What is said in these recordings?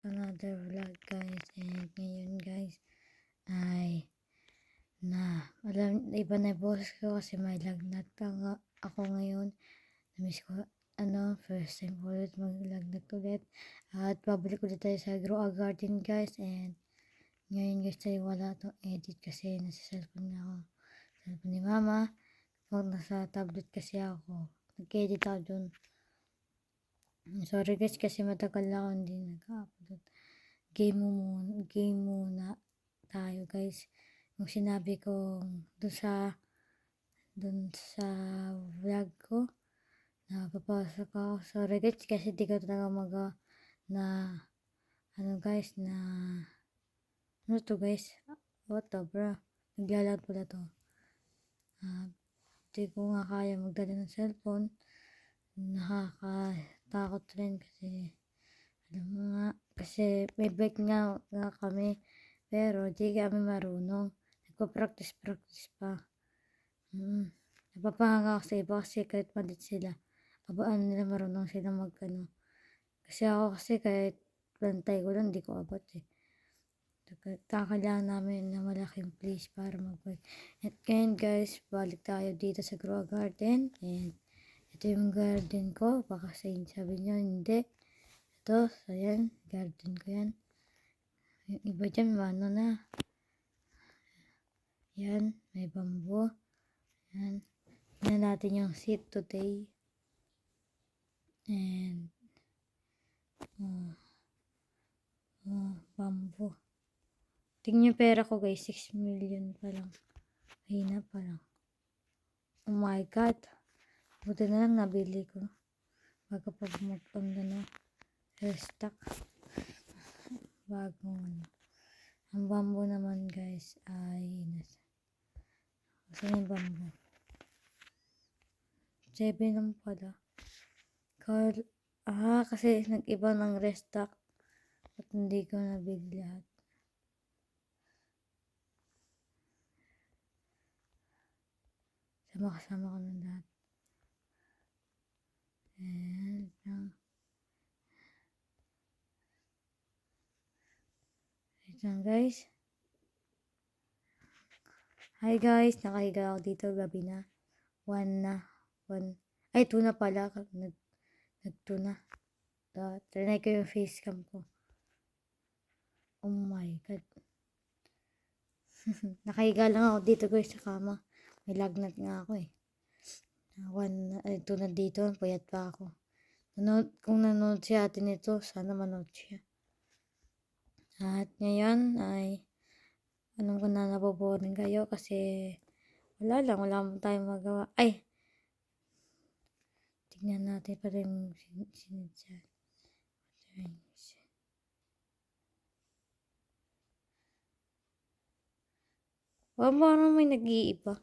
another vlog guys. And ngayon guys ay iba na yung boses ko kasi may lagnat pa nga ako ngayon. Namiss ko first time ulit maglagnat ulit. At babalik ulit tayo sa Grow a Garden guys. And ngayon guys tayo wala itong edit kasi nasa cellphone na ako. Cellphone ni mama. Huwag nasa tablet kasi ako. Nag-edit ako dun. Sorry guys kasi matagal na ako hindi nag-upload. Game muna tayo guys. Yung sinabi ko dun sa vlog ko na papasok ako. Sorry guys kasi di ko talaga guys ano to guys? What to bro? Naglalag pala to. Di ko nga kaya magdala ng cellphone. Nakakatakot rin kasi alam mo nga, kasi may bike nga kami, pero di kami marunong. Nagpa-practice pa. Napapahanga ako sa iba kasi kahit malit sila, abaan nila marunong sila Kasi ako kasi kahit bantay ko lang, di ko abot eh. Kailangan namin na malaking place para mag-bike. At ngayon guys, balik tayo dito sa Grow a Garden. And ito yung garden ko. Baka sabi nyo, hindi. Ito, ayan, garden ko yan. Yung iba dyan, na. Yan, may bamboo. Yan. Tignan natin yung seed today. And, bamboo. Tingnan yung pera ko guys, 6 million pa lang. Hina pa lang. Oh my God. Buti na lang nabili ko. Bago pa restock. Bagong Ang bamboo naman guys ay saan yung bamboo? 7 lang pala. Kasi nag-iba ng restock at hindi ko nabili lahat. Sama ko ng lahat. And wait lang guys. Hi guys, nakahiga ako dito, gabi na. 1 ay 2 na pala. Nag-2 na. Trinay ko yung face cam ko. Oh my God. Nakahiga lang ako dito guys sa kama. May lagnat nga ako eh. 2 na dito, payat pa ako. Kung nanonood si ate nito, sana manood siya. At ngayon ay alam ko na naboboring kayo kasi wala mo tayong magawa. Ay! Tignan natin pa rin sinidyan. Parang may nag-iiba.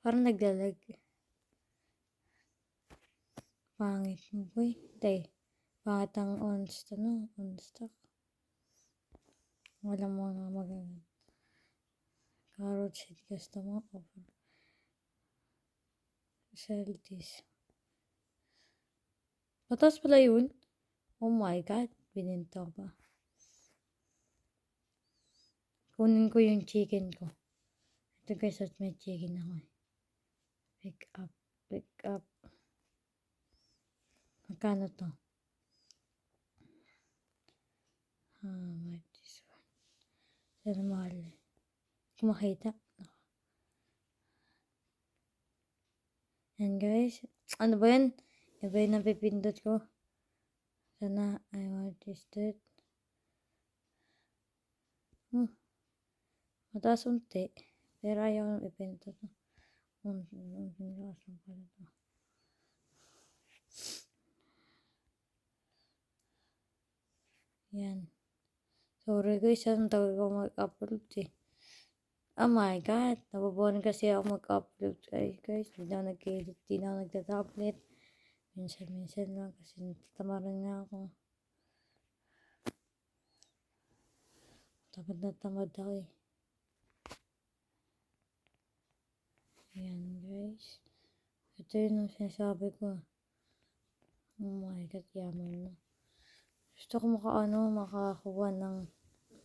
Parang naglalag. Pangit mo boy. Pangit ang on stock. Walang mga magaganda. Carrot seed customer offer. Sell this. Patas pala yun. Oh my God. Bininto pa. Kunin ko yung chicken ko. Ito guys, at may chicken ako eh. Pick up. Magkano to? This one. Sana mahal eh. Kung makita. Yan guys. Ano ba yan? Iba yung napipindot ko. Sana I want this that. Mataas unti. Pero ayaw nang ipindot. Pinakasan pala to. Yan. Sorry guys, ang tagal ko mag-upload eh. Oh my God, nababoring kasi ako mag-upload guys. Hindi na ako nag-edit, hindi na ako nagta-tablet. Minsan lang kasi natamaran na ako. Tamad ako eh. Ayan guys. Ito yun ang sinasabi ko. Oh my God, yaman na. Gusto ko makakuha ng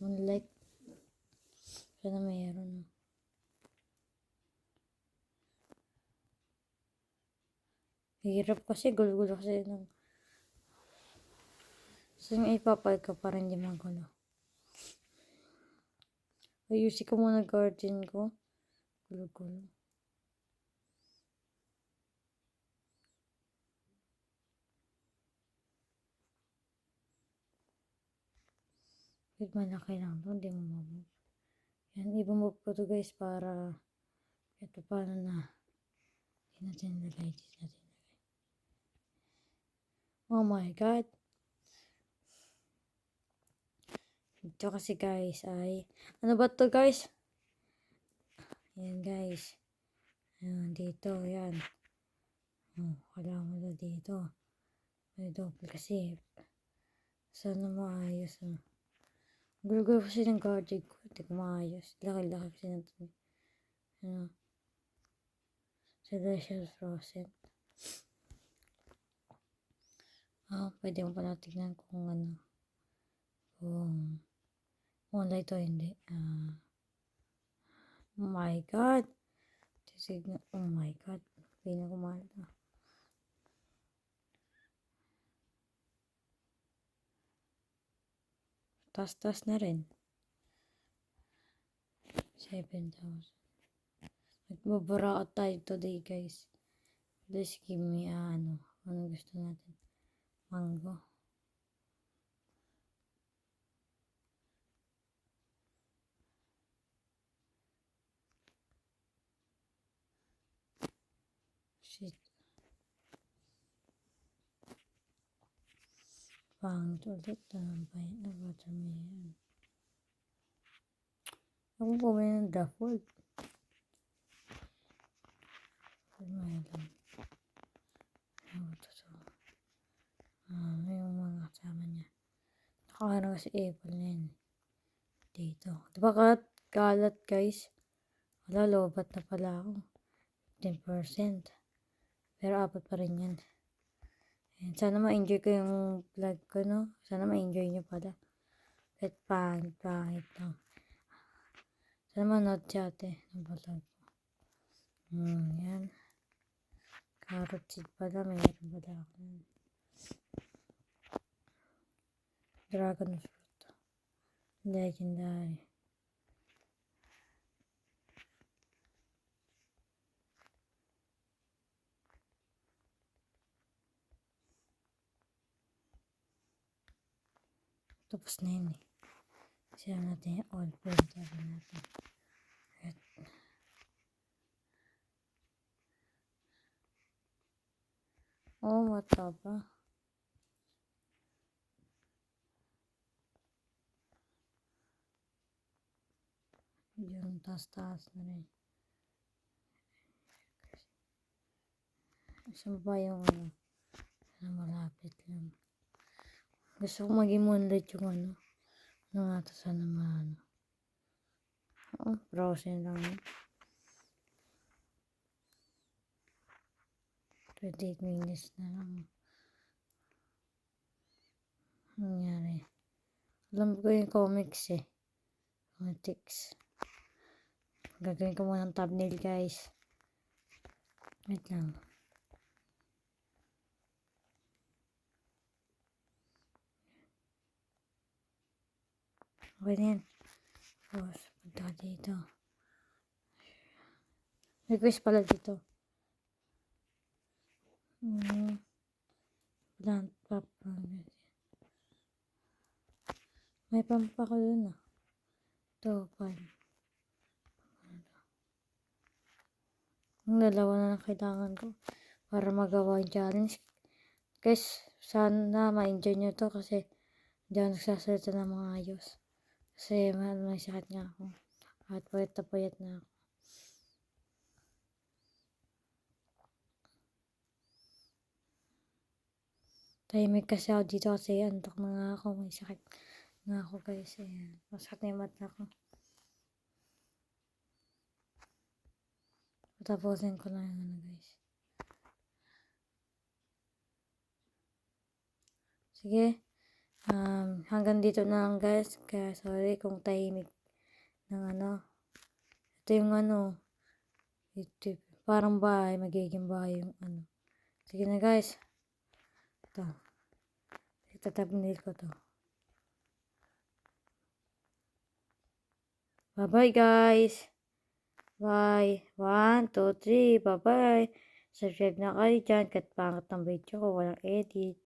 moonlight. Sana mayroon. Hirap kasi, gulo-gulo kasi ng... So, yung ipapal ka para hindi magulo. Ayusin ko muna garden ko. Gulo-gulo. Wait, malaki lang to. Hindi mo mabog. Yan, i-move ko to guys para ito paano na. Hindi natin nilagay. Oh my God. Ito kasi guys ay... Ano ba to guys? Yan guys. Ayan, dito. Yan. Oh, kailangan mo na dito. May double kasi. Sana maayos. Gulo-gulo kasi ng garden ko. Hindi ko maayos. Laki-laki kasi natin. Ano? Delicious frozen. Pwede mo pala tignan kung ano. Kung online to hindi. Oh my God. Tisignan. Oh my God. Pinakumahal na. Tas-tas na rin. 7,000. Magbabaraot tayo today guys. Please give me ano gusto natin. Mango. Shit. Pangit ulit. Bayad na watermelon. Ako bumili ng Dafod. Watermelon. Yung mga kasama niya. Nakaharang kasi apple na yun. Dito. Diba kalat guys? Wala, lobat na pala ako. 10%. Pero apat pa rin yan. And sana ma-enjoy ko yung vlog ko, no? Sana ma-enjoy nyo pala. Kahit pangit lang. Sana manood siya ate ng vlog ko. Yan. Carrot seed pala. Mayroon pala ako. Dragon fruit. Legendary. Tapos na yun eh. Sila natin yung all filter natin. Oh, mata pa. Yung taas-taas na rin. Sa baba yung na malapit lang. Gusto ko maging moonlight yung ano nga to sana maano. Frozen lang. 28 minutes na lang. Nangyari. Alam ko yung comics eh. Comics. Gagawin ko muna ng thumbnail guys. Wait lang. Okay na yan. Tapos, punta dito. Request pala dito. Plant pop. May pampa ko dun ah. Ito, pan. Ang dalawa na lang kailangan ko para magawa yung challenge. Guys, sana ma-enjoy nyo to kasi hindi ako nagsasalita ng mga ayos. Kasi may sakit nga ako. At payat na ako. Tahimik kasi ako dito kasi antok na nga ako. May sakit nga ako guys. Ayan. Masakit na yung mata ko. Tapusin ko na yung ano guys. Sige. Hanggang dito na lang guys. Kaya sorry kung tahimik ng ano. Ito yung ano. Ito, parang bahay. Magiging bahay yung ano. Sige na guys. Ito. Itatabnil ko to. Bye-bye guys. Bye. 1, 2, 3. Bye-bye. Subscribe na kayo dyan. Kahit pangit ng video ko. Walang edit.